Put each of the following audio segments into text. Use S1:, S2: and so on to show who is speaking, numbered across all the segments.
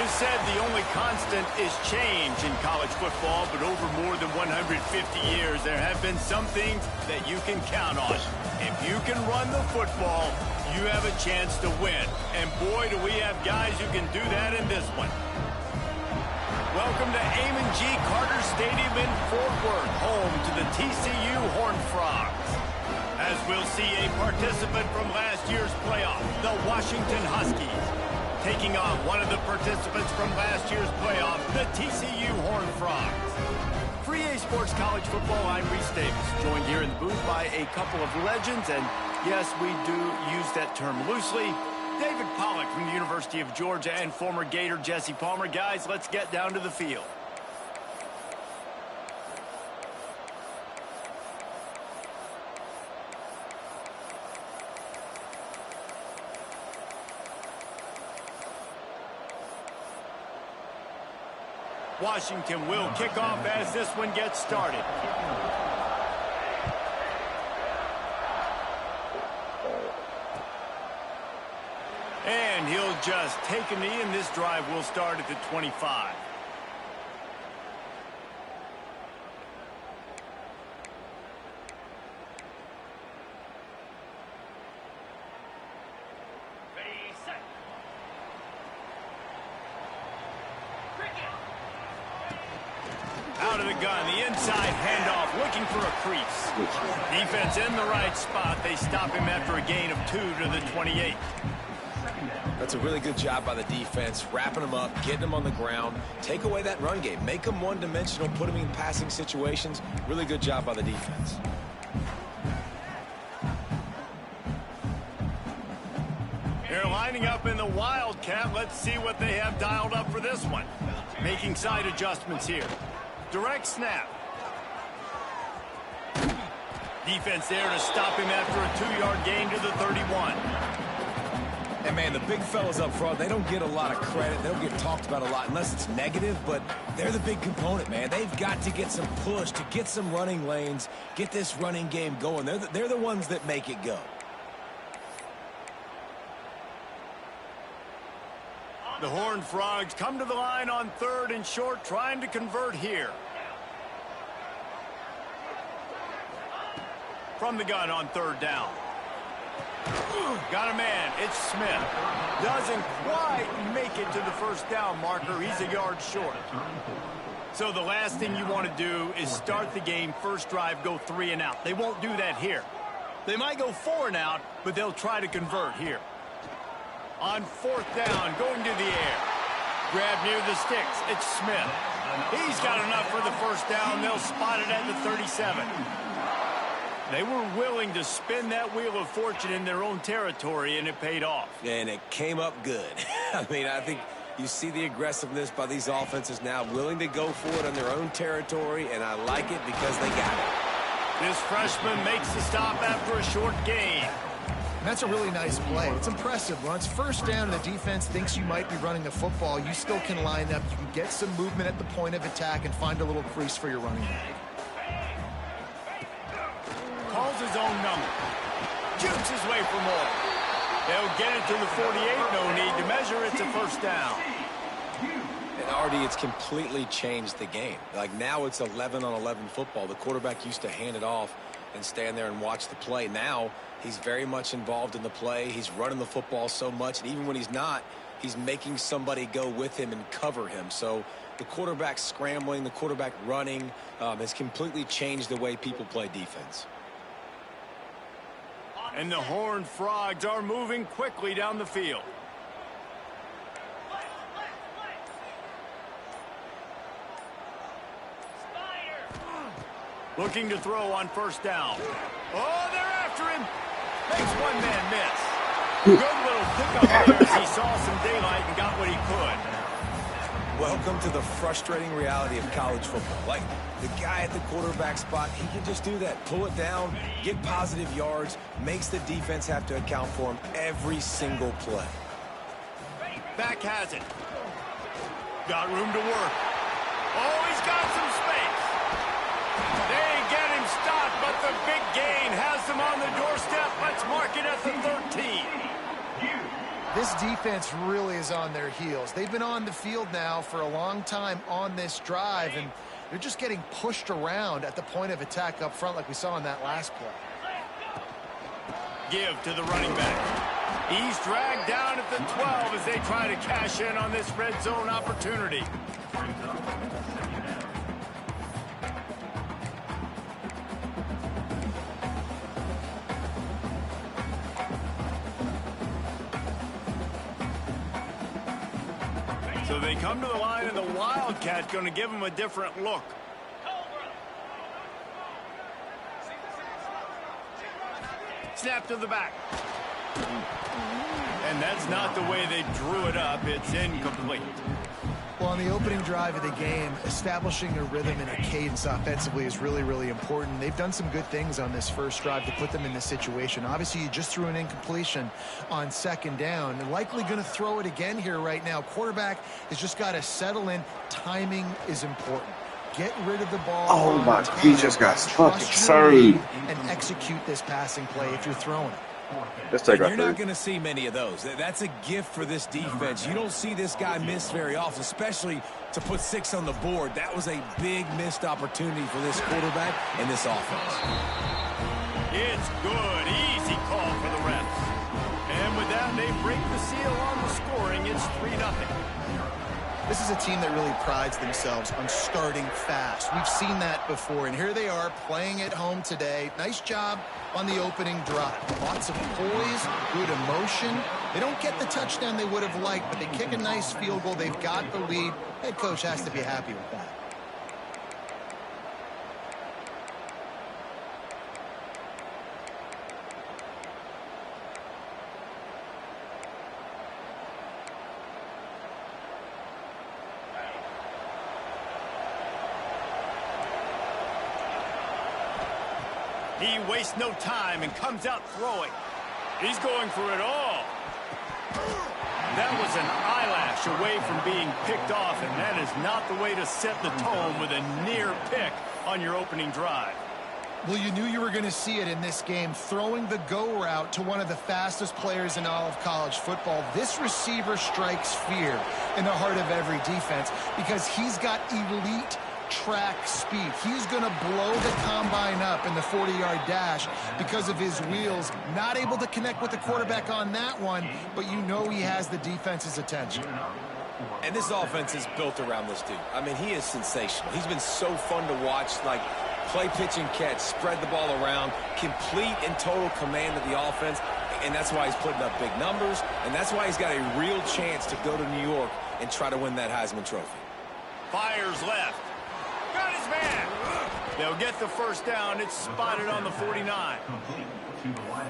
S1: is said the only constant is change in college football, but over more than 150 years, there have been some things that you can count on. If you can run the football, you have a chance to win. And boy, do we have guys who can do that in this one. Welcome to Amon G. Carter Stadium in Fort Worth, home to the TCU Horned Frogs. As we'll see a participant from last year's playoff, the Washington Huskies, taking on one of the participants from last year's playoff, the TCU Horned Frogs. For EA Sports College Football, I'm Reese Davis, joined here in the booth by a couple of legends, and yes, we do use that term loosely. David Pollack from the University of Georgia and former Gator Jesse Palmer. Guys, let's get down to the field. Washington will kick off as this one gets started. And he'll just take a knee, and this drive will start at the 25. Out of the gun, the inside handoff, looking for a crease. Defense in the right spot. They stop him after a gain of 2 to the 28.
S2: That's a really good job by the defense, wrapping them up, getting them on the ground, take away that run game, make them one-dimensional, put them in passing situations. Really good job by the defense.
S1: They're lining up in the Wildcat. Let's see what they have dialed up for this one. Making side adjustments here. Direct snap. Defense there to stop him after a 2-yard gain to the 31.
S2: And, man, the big fellas up front, they don't get a lot of credit. They don't get talked about a lot unless it's negative, but they're the big component, man. They've got to get some push, to get some running lanes, get this running game going. They're the ones that make it go.
S1: The Horned Frogs come to the line on 3rd and short, trying to convert here. From the gun on 3rd down. Got a man. It's Smith. Doesn't quite make it to the first down marker. He's a yard short. So the last thing you want to do is start the game, first drive, go 3 and out. They won't do that here. They might go 4 and out, but they'll try to convert here. On 4th down, going to the air. Grab near the sticks. It's Smith. He's got enough for the first down. They'll spot it at the 37. They were willing to spin that wheel of fortune in their own territory, and it paid off.
S2: And it came up good. I mean, I think you see the aggressiveness by these offenses now, willing to go for it on their own territory, and I like it because they got it.
S1: This freshman makes the stop after a short gain.
S3: That's a really nice play. It's impressive. When it's first down and the defense thinks you might be running the football, you still can line up. You can get some movement at the point of attack and find a little crease for your running back.
S1: Calls his own number. Jukes his way for more. They'll get it to the 48. No need to measure. It's a first down.
S2: And Artie, it's completely changed the game. Like now it's 11-on-11 football. The quarterback used to hand it off and stand there and watch the play. Now he's very much involved in the play. He's running the football so much, and even when he's not, he's making somebody go with him and cover him. So the quarterback scrambling, the quarterback running has completely changed the way people play defense.
S1: And the Horned Frogs are moving quickly down the field. Looking to throw on first down. Oh, they're after him. Makes one man miss. Good little pickup there as he saw some daylight and got what he could.
S2: Welcome to the frustrating reality of college football. Like, the guy at the quarterback spot, he can just do that. Pull it down, get positive yards, makes the defense have to account for him every single play.
S1: Back has it. Got room to work. Oh, he's got some space. They get him stopped, but the big gain has them on the doorstep. Let's mark it at the 13.
S3: This defense really is on their heels. They've been on the field now for a long time on this drive, and they're just getting pushed around at the point of attack up front like we saw in that last play.
S1: Give to the running back. He's dragged down at the 12 as they try to cash in on this red zone opportunity. So they come to the line, and the Wildcat's going to give them a different look. Snap to the back. And that's not the way they drew it up. It's incomplete.
S3: Well, on the opening drive of the game, establishing a rhythm and a cadence offensively is really, really important. They've done some good things on this first drive to put them in this situation. Obviously, you just threw an incompletion on second down. They're likely going to throw it again here right now. Quarterback has just got to settle in. Timing is important. Get rid of the ball.
S4: Oh my, he just got fucking served.
S3: And execute this passing play if you're throwing it.
S4: Let's take
S2: You're not going to see many of those. That's a gift for this defense. You don't see this guy miss very often, especially to put 6 on the board. That was a big missed opportunity for this quarterback and this offense.
S1: It's good. Easy call for the refs. And with that, they break the seal on the scoring. It's 3-0.
S3: This is a team that really prides themselves on starting fast. We've seen that before, and here they are playing at home today. Nice job on the opening drive. Lots of poise, good emotion. They don't get the touchdown they would have liked, but they kick a nice field goal. They've got the lead. Head coach has to be happy with that.
S1: He wastes no time and comes out throwing. He's going for it all. That was an eyelash away from being picked off, and that is not the way to set the tone with a near pick on your opening drive.
S3: Well, you knew you were going to see it in this game, throwing the go route to one of the fastest players in all of college football. This receiver strikes fear in the heart of every defense because he's got elite track speed. He's going to blow the combine up in the 40-yard dash because of his wheels. Not able to connect with the quarterback on that one, but you know he has the defense's attention.
S2: And this offense is built around this dude. I mean, he is sensational. He's been so fun to watch, like play, pitch, and catch, spread the ball around, complete and total command of the offense, and that's why he's putting up big numbers, and that's why he's got a real chance to go to New York and try to win that Heisman Trophy.
S1: Fires left. Got his man. They'll get the first down. It's spotted on the 49.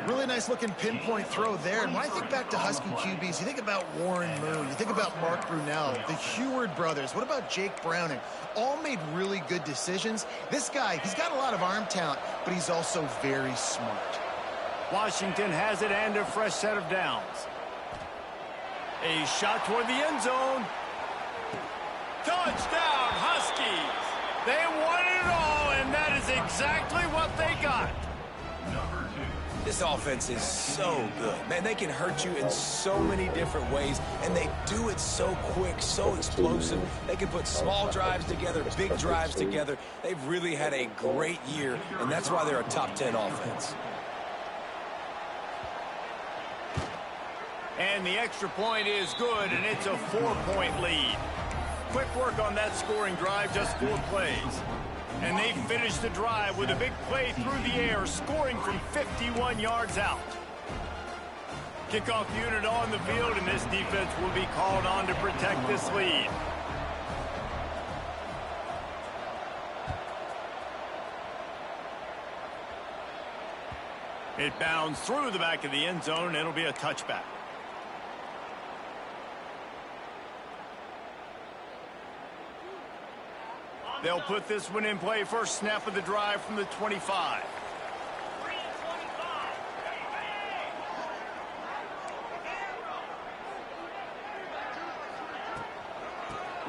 S3: Really nice looking pinpoint throw there. And when I think back to Husky QBs, you think about Warren Moon, you think about Mark Brunell, the Heward brothers. What about Jake Browning? All made really good decisions. This guy, he's got a lot of arm talent, but he's also very smart.
S1: Washington has it and a fresh set of downs. A shot toward the end zone. Touchdown, Huskies. They won it all, and that is exactly what they got.
S2: This offense is so good. Man, they can hurt you in so many different ways, and they do it so quick, so explosive. They can put small drives together, big drives together. They've really had a great year, and that's why they're a top 10 offense.
S1: And the extra point is good, and it's a 4-point lead. Quick work on that scoring drive, just 4 plays. And they finished the drive with a big play through the air, scoring from 51 yards out. Kickoff unit on the field, and this defense will be called on to protect this lead. It bounds through the back of the end zone, and it'll be a touchback. They'll put this one in play. First snap of the drive from the 25.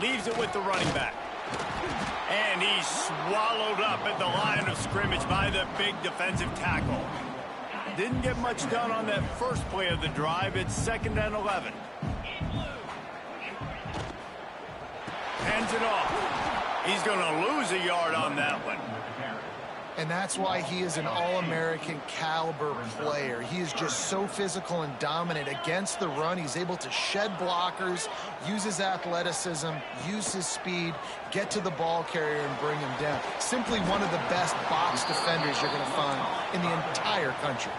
S1: Leaves it with the running back. And he's swallowed up at the line of scrimmage by the big defensive tackle. Didn't get much done on that first play of the drive. It's 2nd and 11. Hands it off. He's going to lose a yard on that one.
S3: And that's why he is an All-American caliber player. He is just so physical and dominant against the run. He's able to shed blockers, use his athleticism, use his speed, get to the ball carrier and bring him down. Simply one of the best box defenders you're going to find in the entire country.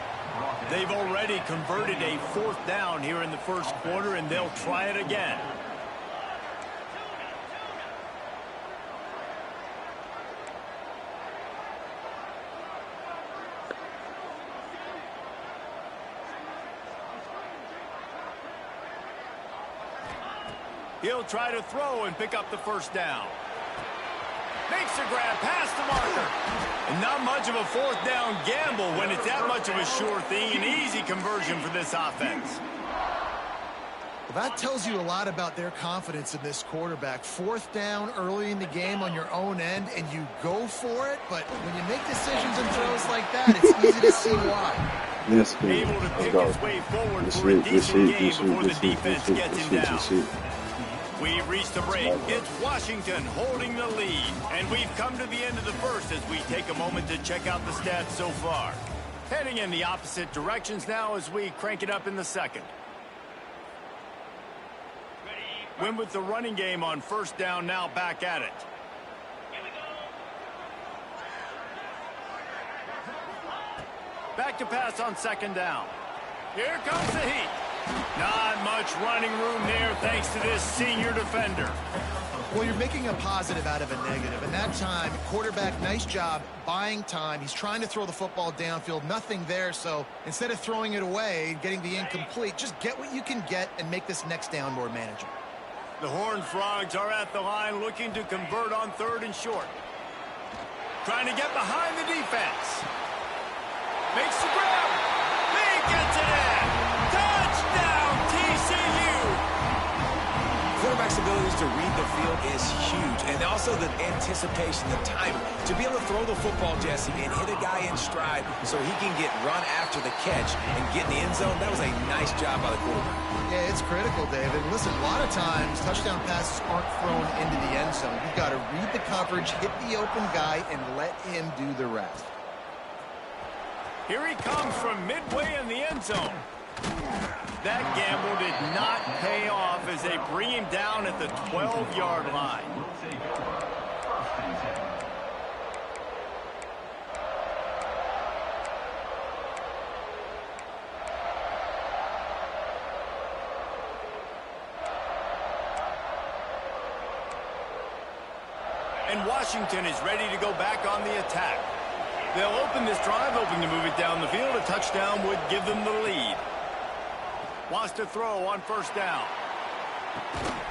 S1: They've already converted a 4th down here in the first quarter, and they'll try it again. He'll try to throw and pick up the 1st down. Makes a grab past the marker. And not much of a 4th down gamble when it's that much of a sure thing. An easy conversion for this offense.
S3: Well, that tells you a lot about their confidence in this quarterback. 4th down early in the game on your own end, and you go for it. But when you make decisions and throws like that, it's easy to see why.
S4: Yes,
S1: Able to pick his way forward for a decent game before the defense gets him down. We've reached the break. It's Washington holding the lead. And we've come to the end of the first as we take a moment to check out the stats so far. Heading in the opposite directions now as we crank it up in the second. Win with the running game on 1st down, now back at it. Back to pass on 2nd down. Here comes the heat. Not much running room there thanks to this senior defender.
S3: Well, you're making a positive out of a negative. And that time, quarterback, nice job buying time. He's trying to throw the football downfield. Nothing there. So instead of throwing it away and getting the incomplete, just get what you can get and make this next down more manageable.
S1: The Horned Frogs are at the line looking to convert on 3rd and short. Trying to get behind the defense. Makes the grab. He gets it in. Touchdown, TCU!
S2: Quarterback's abilities to read the field is huge, and also the anticipation, the timing. To be able to throw the football, Jesse, and hit a guy in stride so he can get run after the catch and get in the end zone, that was a nice job by the quarterback.
S3: Yeah, it's critical, David. Listen, a lot of times, touchdown passes aren't thrown into the end zone. You've got to read the coverage, hit the open guy, and let him do the rest.
S1: Here he comes from midway in the end zone. That gamble did not pay off as they bring him down at the 12-yard line. And Washington is ready to go back on the attack. They'll open this drive, hoping to move it down the field. A touchdown would give them the lead. Wants to throw on 1st down.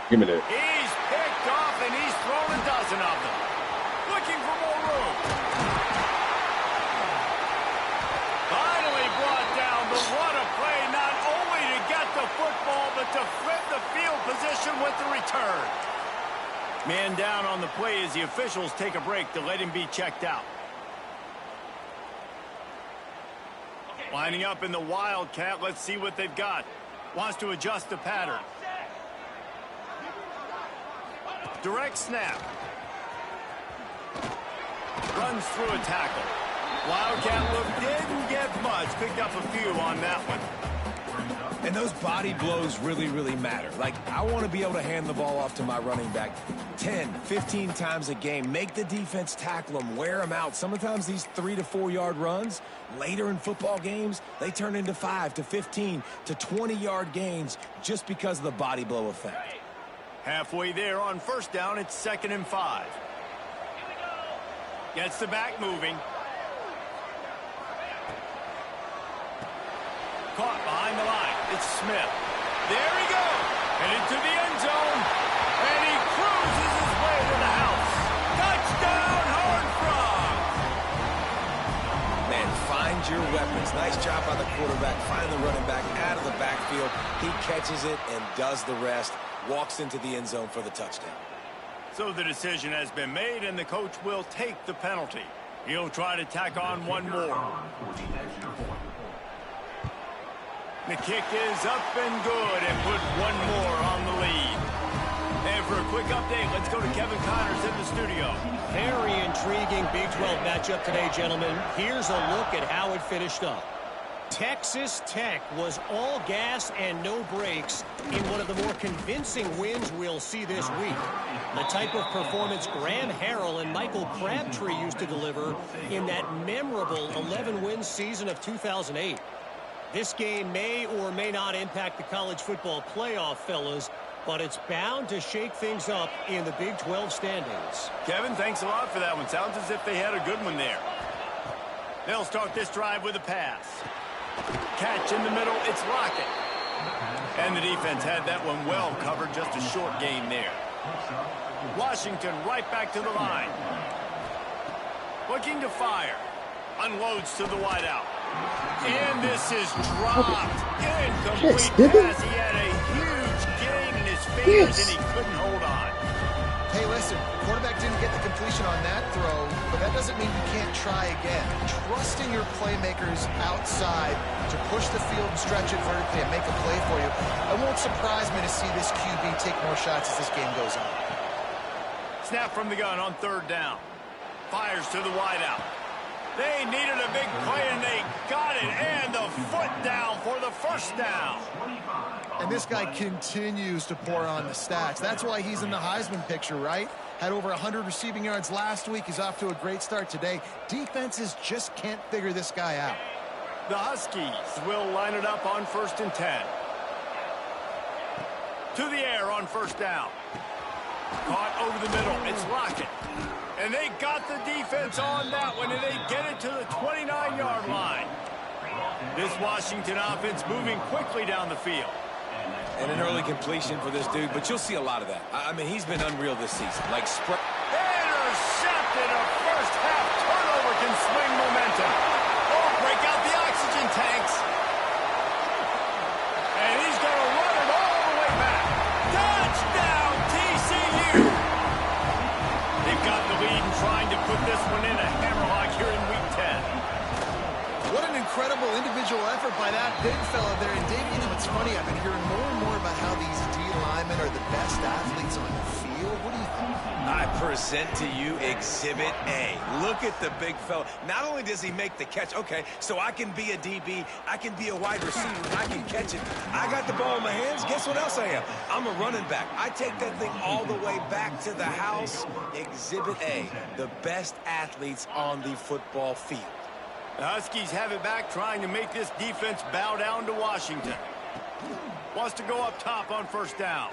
S4: Give me that.
S1: He's picked off, and he's thrown a dozen of them. Looking for more room. Finally brought down, but what a play, not only to get the football, but to flip the field position with the return. Man down on the play as the officials take a break to let him be checked out. Lining up in the Wildcat. Let's see what they've got. Wants to adjust the pattern. Direct snap. Runs through a tackle. Wildcat look didn't get much. Picked up a few on that one.
S2: And those body blows really, really matter. Like, I want to be able to hand the ball off to my running back 10, 15 times a game. Make the defense tackle them, wear them out. Sometimes these 3 to 4 yard runs, later in football games, they turn into 5 to 15 to 20 yard gains just because of the body blow effect.
S1: Halfway there on 1st down, it's 2nd and 5. Gets the back moving. Caught behind the line. It's Smith. There he goes. And into the end zone. And he cruises his way to the house. Touchdown, Horned Frogs.
S2: Man, find your weapons. Nice job by the quarterback. Find the running back out of the backfield. He catches it and does the rest. Walks into the end zone for the touchdown.
S1: So the decision has been made, and the coach will take the penalty. He'll try to tack on one more. The kick is up and good and put one more on the lead. And for a quick update, let's go to Kevin Connors in the studio.
S5: Very intriguing Big 12 matchup today, gentlemen. Here's a look at how it finished up. Texas Tech was all gas and no brakes in one of the more convincing wins we'll see this week. The type of performance Graham Harrell and Michael Crabtree used to deliver in that memorable 11-win season of 2008. This game may or may not impact the college football playoff, fellas, but it's bound to shake things up in the Big 12 standings.
S1: Kevin, thanks a lot for that one. Sounds as if they had a good one there. They'll start this drive with a pass. Catch in the middle, it's Lockett. And the defense had that one well covered, just a short gain there. Washington right back to the line. Looking to fire. Unloads to the wideout. And this is dropped. Incomplete pass. He had a huge gain in his fingers and he couldn't hold on.
S3: Hey, listen, quarterback didn't get the completion on that throw, but that doesn't mean you can't try again. Trusting your playmakers outside to push the field and stretch it vertically and make a play for you. It won't surprise me to see this QB take more shots as this game goes on.
S1: Snap from the gun on third down. Fires to the wideout. They needed a big play, and they got it. And the foot down for the first down.
S3: And this guy continues to pour on the stats. That's why he's in the Heisman picture, right? Had over 100 receiving yards last week. He's off to a great start today. Defenses just can't figure this guy out.
S1: The Huskies will line it up on 1st and 10. To the air on first down. Caught over the middle. It's Lockett. And they got the defense on that one, and they get it to the 29-yard line. This Washington offense moving quickly down the field.
S2: And an early completion for this dude, but you'll see a lot of that. I mean, he's been unreal this season. Like,
S1: intercepted. A first-half turnover can swing momentum. Oh, break out the oxygen tanks. And he's going to run it all the way back. Touchdown, TCU. They've got the lead and trying to put this one in a hammerlock here in Week 10.
S3: What an incredible individual effort by that big fella there. And Dave, you know, it's funny, I've been hearing more and more about how these D linemen are the best athletes on the field. What do you think?
S2: I present to you Exhibit A. Look at the big fella. Not only does he make the catch, okay, so I can be a DB, I can be a wide receiver, I can catch it. I got the ball in my hands. Guess what else I am? I'm a running back. I take that thing all the way back to the house. Exhibit A, the best athletes on the football field.
S1: The Huskies have it back, trying to make this defense bow down to Washington. Wants to go up top on first down.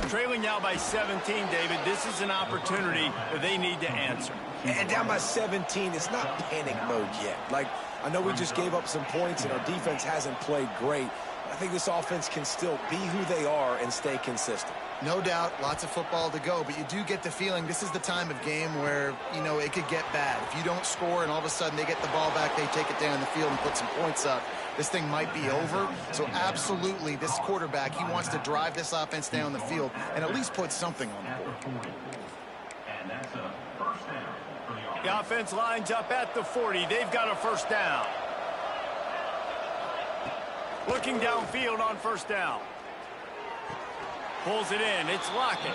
S1: Trailing now by 17, David. This is an opportunity that they need to answer.
S2: And down by 17, it's not panic mode yet. Like, I know we just gave up some points and our defense hasn't played great. I think this offense can still be who they are and stay consistent.
S3: No doubt, lots of football to go, but you do get the feeling this is the time of game where, you know, it could get bad. If you don't score and all of a sudden they get the ball back, they take it down the field and put some points up, this thing might be over. So absolutely, this quarterback, he wants to drive this offense down the field and at least put something on the board.
S1: The offense lines up at the 40. They've got a first down. Looking downfield on first down. Pulls it in. It's Lockett.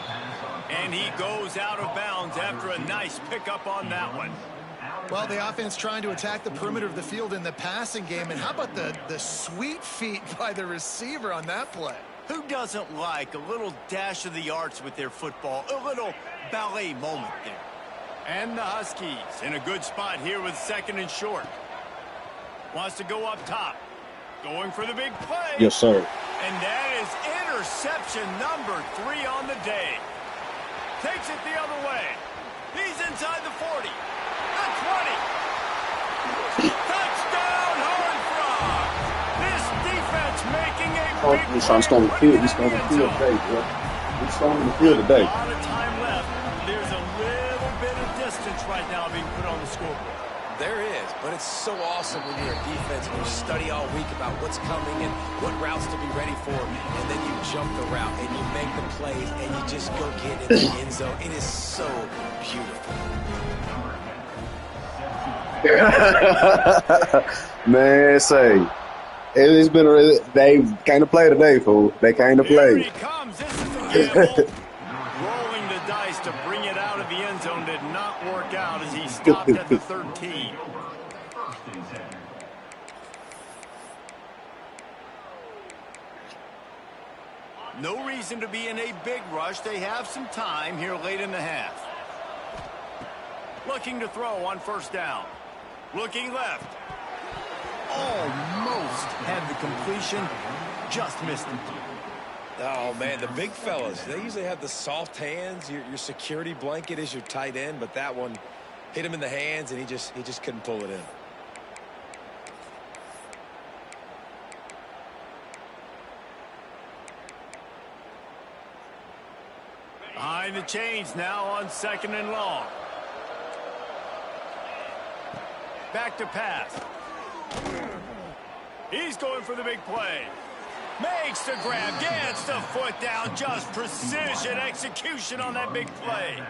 S1: And he goes out of bounds after a nice pickup on that one.
S3: Well, the offense trying to attack the perimeter of the field in the passing game. And how about the sweet feet by the receiver on that play?
S1: Who doesn't like a little dash of the arts with their football? A little ballet moment there. And the Huskies in a good spot here with 2nd and short. Wants to go up top. Going for the big play.
S4: Yes, sir.
S1: And that is interception number 3 on the day. Takes it the other way. He's inside the 40. The 20. Touchdown, Horned Frog. This defense making a big
S4: He's trying to storm the field. He's storming the field today, bro. He's storming the field today.
S1: A lot of time left. There's a little bit of distance right now being put on the scoreboard.
S2: There is, but it's so awesome when you're a defense and you study all week about what's coming and what routes to be ready for, and then you jump the route and you make the plays and you just go get in the end zone. It is so beautiful.
S4: Man, say, It's been they came to play today, fool. They came to
S1: Here
S4: play.
S1: he comes. This is a gamble. Rolling the dice to bring it out of the end zone did not work out as he stopped at the 13. No reason to be in a big rush. They have some time here late in the half. Looking to throw on first down. Looking left. Almost had the completion. Just missed it.
S2: Oh, man, the big fellas, they usually have the soft hands. Your security blanket is your tight end, but that one hit him in the hands, and he just couldn't pull it in.
S1: Behind the chains now on 2nd and long. Back to pass. He's going for the big play. Makes the grab, gets the foot down. Just precision execution on that big play.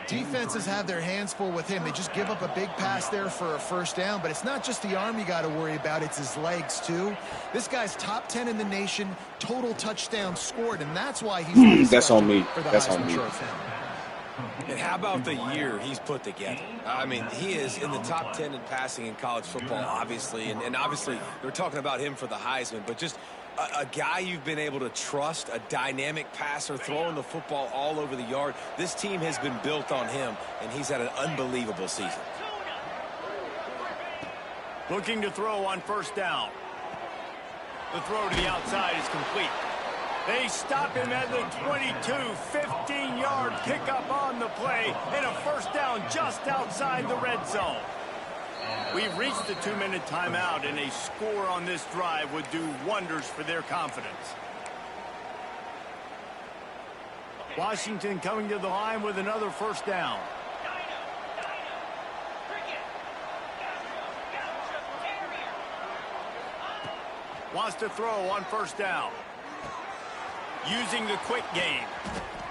S3: Defenses have their hands full with him. They just give up a big pass there for a first down, but it's not just the arm you got to worry about, it's his legs too. This guy's top 10 in the nation, total touchdowns scored, and that's why he's
S6: that's on me.
S3: For the
S6: That's
S3: Heisman
S6: on me.
S3: Trophy.
S2: And how about the year he's put together? I mean, he is in the top 10 in passing in college football, obviously. And obviously, we're talking about him for the Heisman. But just a guy you've been able to trust, a dynamic passer, throwing the football all over the yard. This team has been built on him, and he's had an unbelievable season.
S1: Looking to throw on first down. The throw to the outside is complete. They stop him at the 22, 15-yard pickup on the play, and a first down just outside the red zone. We've reached the 2-minute timeout, and a score on this drive would do wonders for their confidence. Washington coming to the line with another first down. Wants to throw on first down. Using the quick game.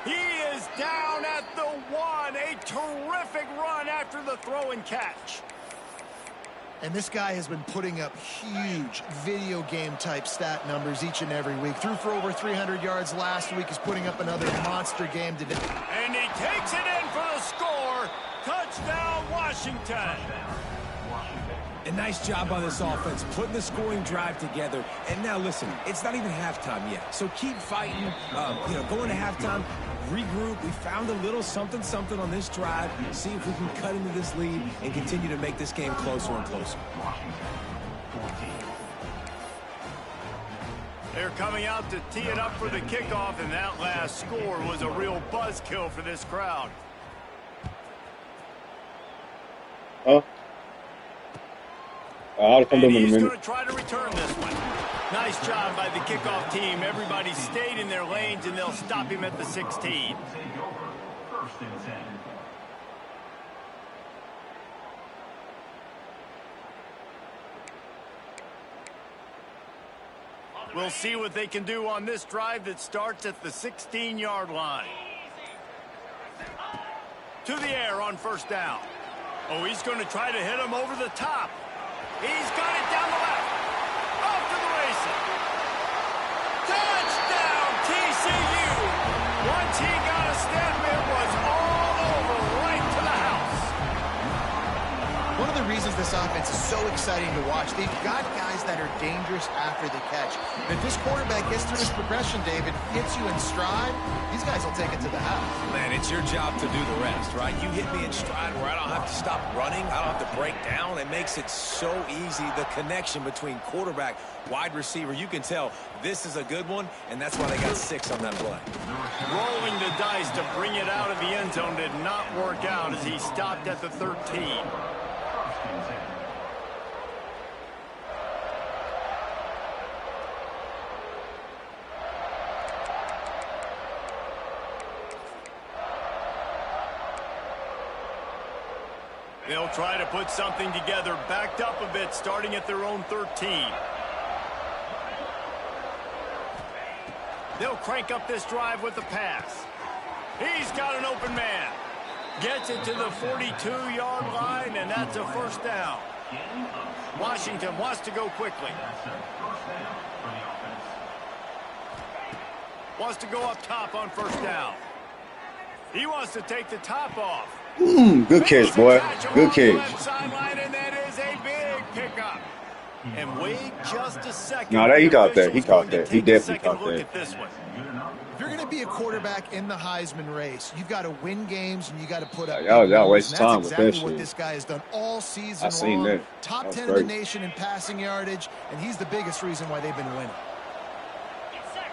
S1: He is down at the 1. A terrific run after the throw and catch.
S3: And this guy has been putting up huge video game type stat numbers each and every week. Threw for over 300 yards last week. He's putting up another monster game today.
S1: And he takes it in for the score. Touchdown, Washington.
S2: A nice job on this offense, putting the scoring drive together. And now, listen, it's not even halftime yet. So keep fighting, going to halftime, regroup. We found a little something on this drive. See if we can cut into this lead and continue to make this game closer and closer.
S1: They're coming out to tee it up for the kickoff, and that last score was a real buzzkill for this crowd.
S6: I'll come
S1: And
S6: down in a
S1: he's
S6: minute.
S1: going to try to return this one. Nice job by the kickoff team. Everybody stayed in their lanes, and they'll stop him at the 16. We'll see what they can do on this drive that starts at the 16-yard line. To the air on first down. Oh, he's going to try to hit him over the top. He's got it down the left. Off to the races. Touchdown, TCU. Once he got a step, it was all over right to the house.
S3: One of the reasons this offense is so exciting to watch, they've got guys that are dangerous after the catch. And if this quarterback gets through this progression, David, hits you in stride, these guys will take it to the house.
S2: Man, it's your job to do the rest, right? You hit me in stride where I don't have to stop running. I don't have to break down. It makes it so easy, the connection between quarterback, wide receiver. You can tell this is a good one, and that's why they got 6 on that play.
S1: Rolling the dice to bring it out of the end zone did not work out as he stopped at the 13. They'll try to put something together, backed up a bit, starting at their own 13. They'll crank up this drive with the pass. He's got an open man. Gets it to the 42-yard line, and that's a first down. Washington wants to go quickly. Wants to go up top on first down. He wants to take the top off.
S6: Good catch, boy. Good catch.
S1: Sideline, and that is a big pickup. And wait just a second.
S6: No, he caught that. He caught that. He definitely caught that.
S1: This one.
S3: If you're going to be a quarterback in the Heisman race, you've got to win games and you got to put up.
S6: Y'all waste time with that
S3: That's exactly
S6: shit.
S3: what this guy has done all season
S6: I seen
S3: long.
S6: that.
S3: Top
S6: That's
S3: 10
S6: great.
S3: in the nation in passing yardage, and he's the biggest reason why they've been winning.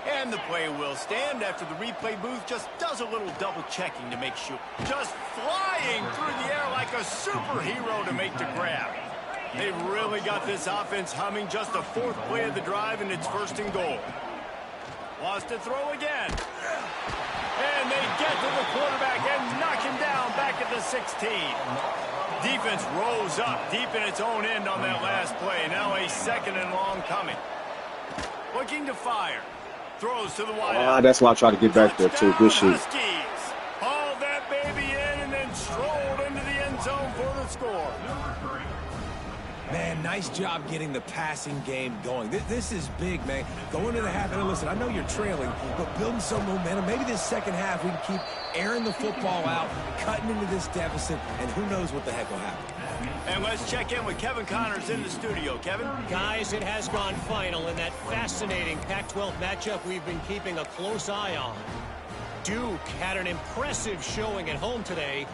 S1: And the play will stand after the replay booth just does a little double checking to make sure. Just flying through the air like a superhero to make the grab. They've really got this offense humming. Just the fourth play of the drive, and it's first and goal. Wants to throw again. And they get to the quarterback and knock him down back at the 16. Defense rose up deep in its own end on that last play. Now a second and long coming. Looking to fire. Throws to the wide out.
S6: That's why I try to get back there, too. Good shit.
S1: Huskies hauled that baby in and then strolled into the end zone for the score.
S2: Man, nice job getting the passing game going. This is big, man. Going to the half, and listen, I know you're trailing, but building some momentum. Maybe this second half we can keep airing the football out, cutting into this deficit, and who knows what the heck will happen.
S1: And let's check in with Kevin Connors in the studio. Kevin?
S5: Guys, it has gone final in that fascinating Pac-12 matchup we've been keeping a close eye on. Duke had an impressive showing at home today,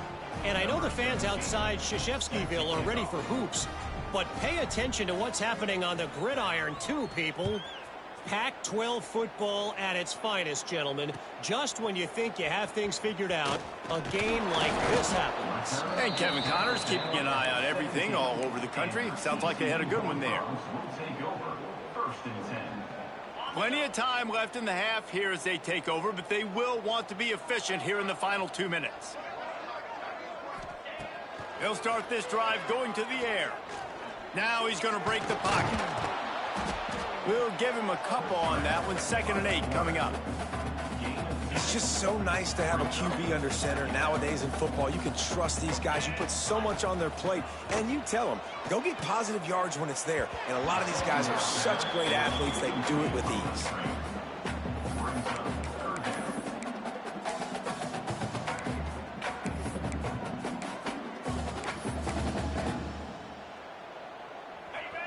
S5: and I know the fans outside Krzyzewskiville are ready for hoops. But pay attention to what's happening on the gridiron, too, people. Pac-12 football at its finest, gentlemen. Just when you think you have things figured out, a game like this happens.
S1: And Kevin Connors keeping an eye on everything all over the country. Sounds like they had a good one there. Plenty of time left in the half here as they take over, but they will want to be efficient here in the final 2 minutes. They'll start this drive going to the air. Now he's going to break the pocket. We'll give him a couple on that one. 2nd and 8 coming up.
S2: It's just so nice to have a QB under center. Nowadays in football, you can trust these guys. You put so much on their plate, and you tell them, go get positive yards when it's there. And a lot of these guys are such great athletes, they can do it with ease.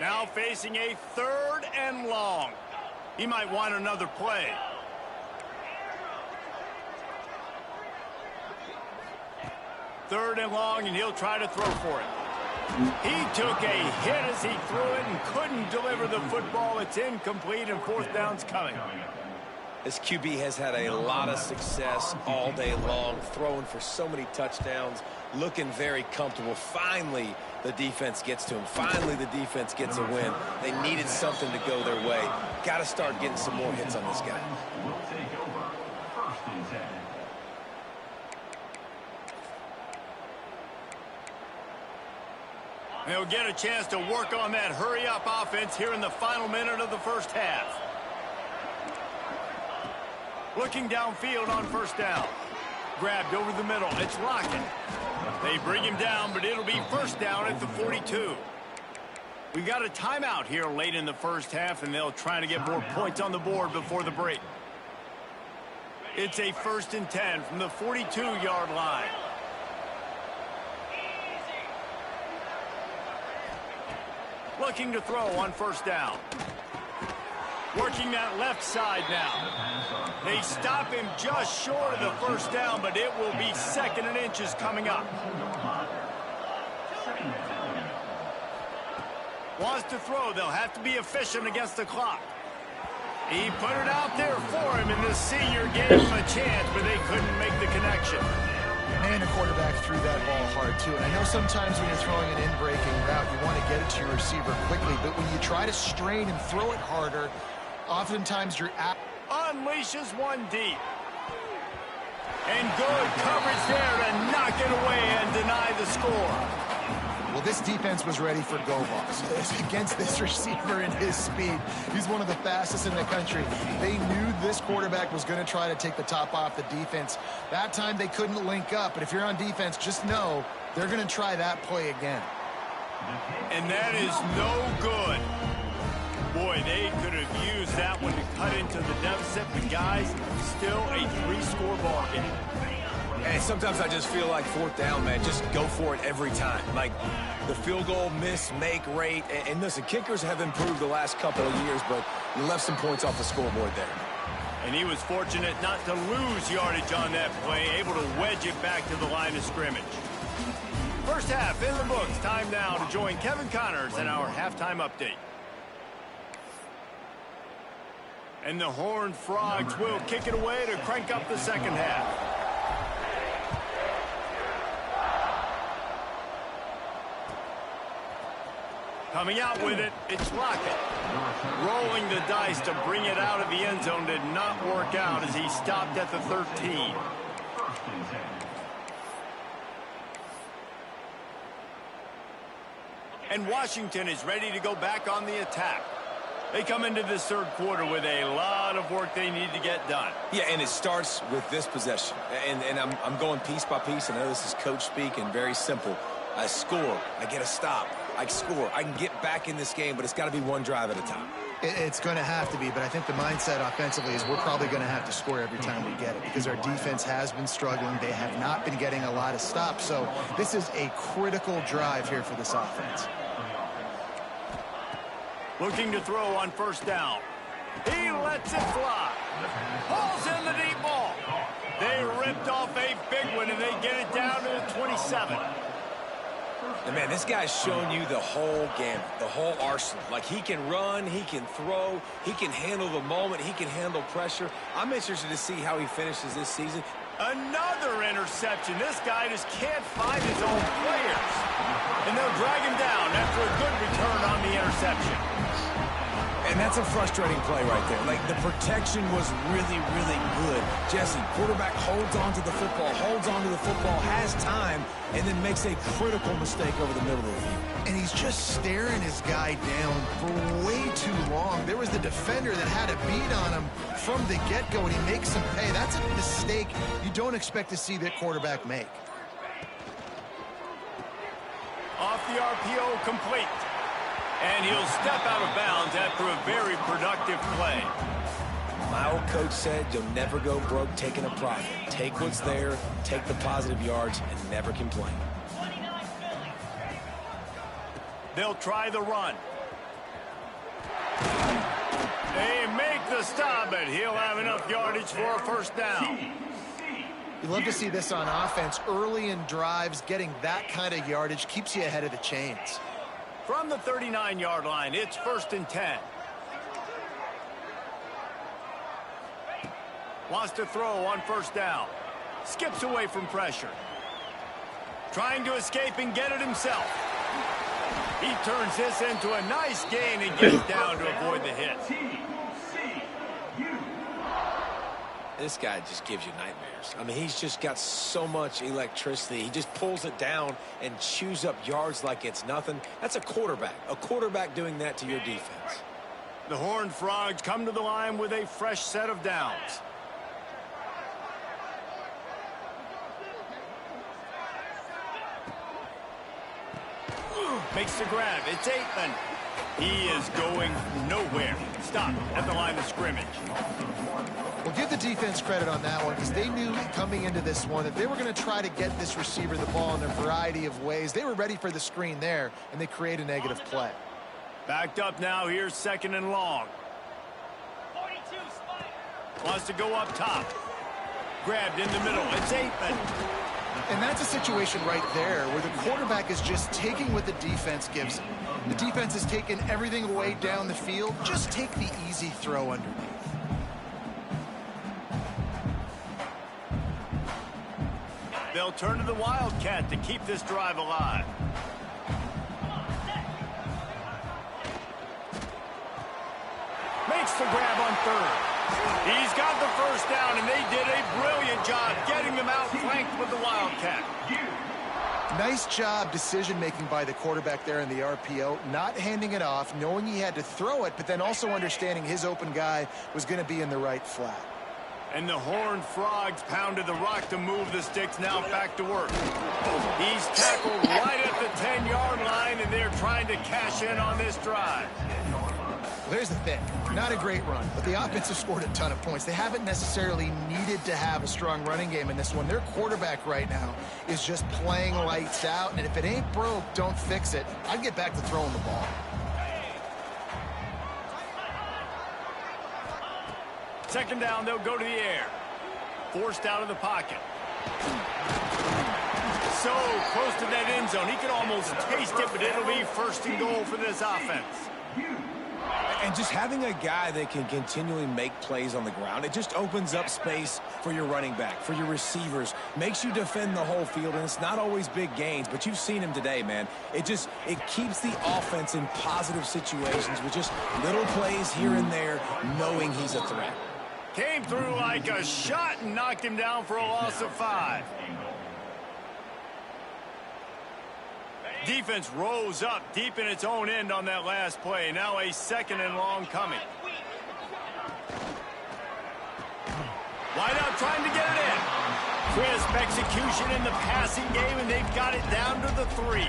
S1: Now facing a 3rd and long. He might want another play. Third and long, and he'll try to throw for it. He took a hit as he threw it and couldn't deliver the football. It's incomplete, and 4th down's coming.
S2: This QB has had a lot of success all day long, throwing for so many touchdowns, looking very comfortable. Finally, the defense gets to him. Finally, the defense gets a win. They needed something to go their way. Got to start getting some more hits on this guy.
S1: They'll get a chance to work on that hurry-up offense here in the final minute of the first half. Looking downfield on 1st down. Grabbed over the middle. It's Lockett. They bring him down, but it'll be 1st down at the 42. We got a timeout here late in the first half, and they'll try to get more points on the board before the break. It's a 1st and 10 from the 42-yard line. Looking to throw on 1st down. Working that left side now. They stop him just short of the 1st down, but it will be 2nd and inches coming up. Wants to throw. They'll have to be efficient against the clock. He put it out there for him, and the senior gave him a chance, but they couldn't make the connection.
S3: Man, the quarterback threw that ball hard, too. And I know sometimes when you're throwing an in-breaking route, you want to get it to your receiver quickly. But when you try to strain and throw it harder, oftentimes you're out.
S1: Unleashes one deep. And good coverage there to knock it away and deny the score.
S3: Well, this defense was ready for go balls against this receiver and his speed. He's one of the fastest in the country. They knew this quarterback was going to try to take the top off the defense. That time they couldn't link up, but if you're on defense, just know they're going to try that play again.
S1: And that is no good. Boy, they could have used that one to cut into the deficit, but guys, still a 3-score ball game.
S2: And sometimes I just feel like 4th down, man. Just go for it every time. Like the field goal miss, make rate. And listen, kickers have improved the last couple of years, but you left some points off the scoreboard there.
S1: And he was fortunate not to lose yardage on that play, able to wedge it back to the line of scrimmage. First half in the books. Time now to join Kevin Connors in our halftime update. And the Horned Frogs will kick it away to crank up the second half. Coming out with it, it's Lockett. Rolling the dice to bring it out of the end zone did not work out as he stopped at the 13. And Washington is ready to go back on the attack. They come into this third quarter with a lot of work they need to get done.
S2: Yeah, and it starts with this possession. And I'm going piece by piece. I know this is coach speak and very simple. I score. I get a stop. I score. I can get back in this game, but it's got to be one drive at a time.
S3: It's going to have to be, but I think the mindset offensively is we're probably going to have to score every time we get it because our defense has been struggling. They have not been getting a lot of stops, so this is a critical drive here for this offense.
S1: Looking to throw on first down. He lets it fly. Pulls in the deep ball. They ripped off a big one, and they get it down to the 27.
S2: And man, this guy's shown you the whole gamut, the whole arsenal. Like, he can run, he can throw, he can handle the moment, he can handle pressure. I'm interested to see how he finishes this season.
S1: Another interception. This guy just can't find his own players. And they'll drag him down after a good return on the interception.
S2: And that's a frustrating play right there. Like, the protection was really, really good. Jesse, quarterback holds on to the football, has time, and then makes a critical mistake over the middle of the field.
S3: And he's just staring his guy down for way too long. There was the defender that had a beat on him from the get-go, and he makes him pay. That's a mistake you don't expect to see that quarterback make.
S1: Off the RPO, complete. And he'll step out of bounds after a very productive play.
S2: My old coach said you'll never go broke taking a profit. Take what's there, take the positive yards, and never complain.
S1: They'll try the run. They make the stop, but he'll have enough yardage for a first down.
S3: You love to see this on offense. Early in drives, getting that kind of yardage keeps you ahead of the chains.
S1: From the 39-yard line, it's 1st and 10. Wants to throw on first down. Skips away from pressure. Trying to escape and get it himself. He turns this into a nice gain and gets down to avoid the hit.
S2: This guy just gives you nightmares. I mean, he's just got so much electricity. He just pulls it down and chews up yards like it's nothing. That's a quarterback doing that to your defense.
S1: The Horned Frogs come to the line with a fresh set of downs. Makes the grab. It's Aitman. He is going nowhere. Stop at the line of scrimmage.
S3: Well, give the defense credit on that one because they knew coming into this one that they were going to try to get this receiver the ball in a variety of ways. They were ready for the screen there, and they create a negative play.
S1: Backed up now. Here's 2nd and long. Wants to go up top. Grabbed in the middle. It's Aitman.
S3: And that's a situation right there where the quarterback is just taking what the defense gives him. The defense is taking everything away down the field. Just take the easy throw underneath.
S1: They'll turn to the Wildcat to keep this drive alive. Makes the grab on 3rd. He's got the first down, and they did a brilliant job getting them outflanked with the Wildcat.
S3: Nice job decision-making by the quarterback there in the RPO, not handing it off, knowing he had to throw it, but then also understanding his open guy was going to be in the right flat.
S1: And the Horned Frogs pounded the rock to move the sticks, now back to work. He's tackled right at the 10-yard line, and they're trying to cash in on this drive.
S3: There's the thing. Not a great run, but the offense has scored a ton of points. They haven't necessarily needed to have a strong running game in this one. Their quarterback right now is just playing lights out, and if it ain't broke, don't fix it. I'd get back to throwing the ball.
S1: Second down, they'll go to the air. Forced out of the pocket. So close to that end zone. He could almost taste it, but it'll be first and goal for this offense.
S2: And just having a guy that can continually make plays on the ground, it just opens up space for your running back, for your receivers, makes you defend the whole field, and it's not always big gains, but you've seen him today, man. It keeps the offense in positive situations with just little plays here and there, knowing he's a threat.
S1: Came through like a shot and knocked him down for a loss of 5. Defense rose up deep in its own end on that last play. Now a second and long coming. Wide out trying to get it in. Crisp execution in the passing game, and they've got it down to the 3.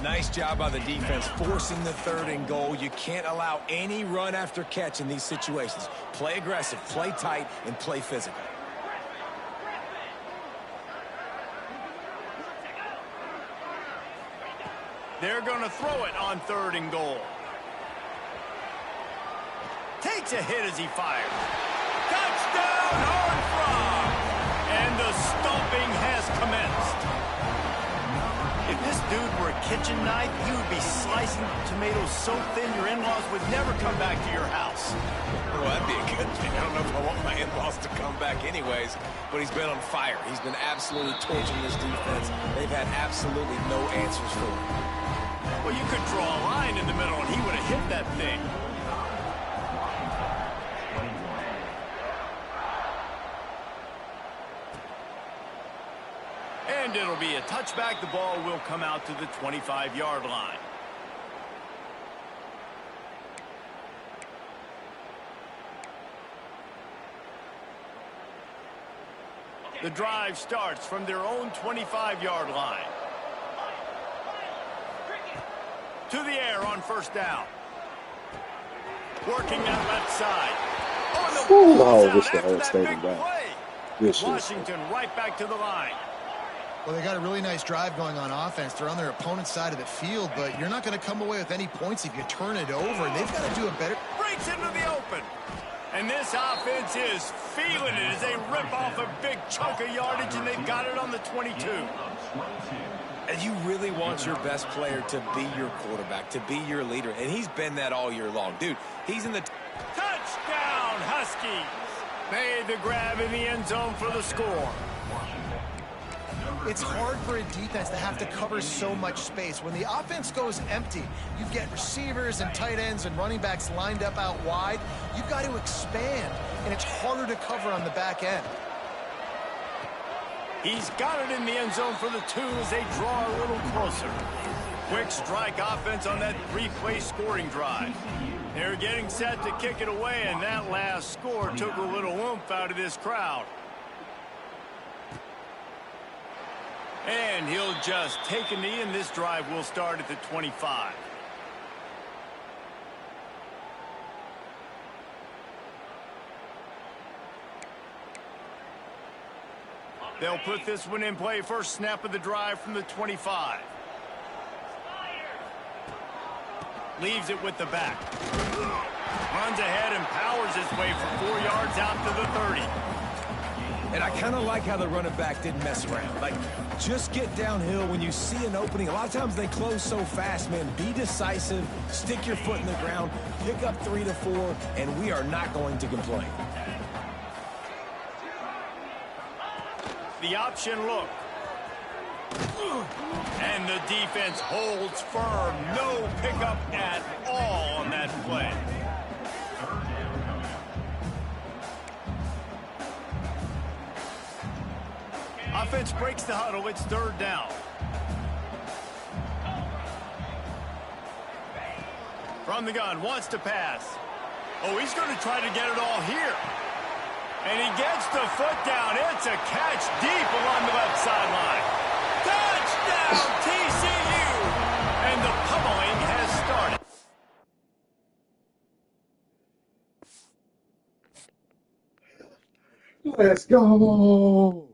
S2: Nice job by the defense forcing the third and goal. You can't allow any run after catch in these situations. Play aggressive, play tight, and play physical.
S1: They're going to throw it on third and goal. Takes a hit as he fires. Touchdown, Horned Frog! And the stomping has commenced. If this dude were a kitchen knife, he would be slicing tomatoes so thin your in-laws would never come back to your house.
S2: Well, that'd be a good thing. I don't know if I want my in-laws to come back anyways, but he's been on fire. He's been absolutely torching this defense. They've had absolutely no answers for him.
S1: Well, you could draw a line in the middle, and he would have hit that thing. And it'll be a touchback. The ball will come out to the 25-yard line. The drive starts from their own 25-yard line. To the air on first down. Working that left side.
S6: Oh, I wish they had stayed him down.
S1: Washington right back to the line.
S3: Well, they got a really nice drive going on offense. They're on their opponent's side of the field, but you're not going to come away with any points if you turn it over. They've got to do a better.
S1: Breaks into the open. And this offense is feeling it as they rip off a big chunk of yardage, and they've got it on the 22.
S2: And you really want your best player to be your quarterback, to be your leader. And he's been that all year long. Dude, he's in the...
S1: Touchdown, Huskies. Made the grab in the end zone for the score.
S3: It's hard for a defense to have to cover so much space. When the offense goes empty, you get receivers and tight ends and running backs lined up out wide. You've got to expand, and it's harder to cover on the back end.
S1: He's got it in the end zone for the 2 as they draw a little closer. Quick strike offense on that 3-play scoring drive. They're getting set to kick it away, and that last score took a little oomph out of this crowd. And he'll just take a knee, and this drive will start at the 25. They'll put this one in play. First snap of the drive from the 25. Leaves it with the back. Runs ahead and powers his way for 4 yards out to the 30.
S2: And I kind of like how the running back didn't mess around. Like, just get downhill when you see an opening. A lot of times they close so fast, man. Be decisive, stick your foot in the ground, pick up 3 to 4, and we are not going to complain.
S1: The option look. And the defense holds firm. No pickup at all on that play. Offense breaks the huddle. It's third down. From the gun, wants to pass. Oh, he's going to try to get it all here. And he gets the foot down. It's a catch deep along the left sideline. Touchdown, TCU! And the
S6: Let's go.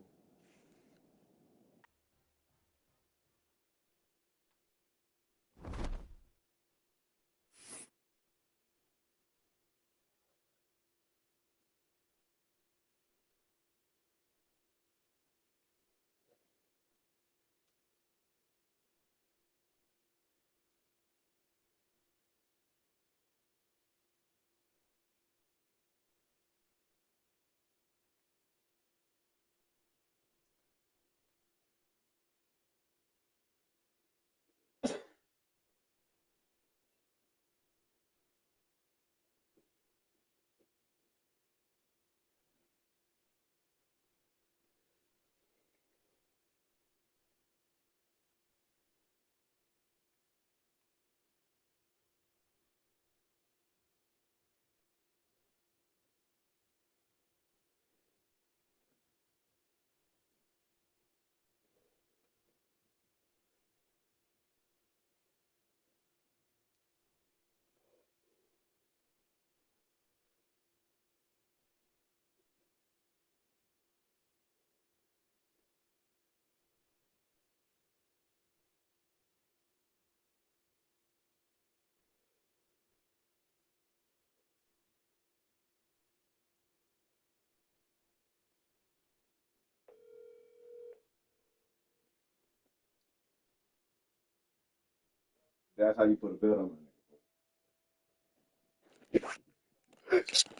S6: That's how you put a belt on it.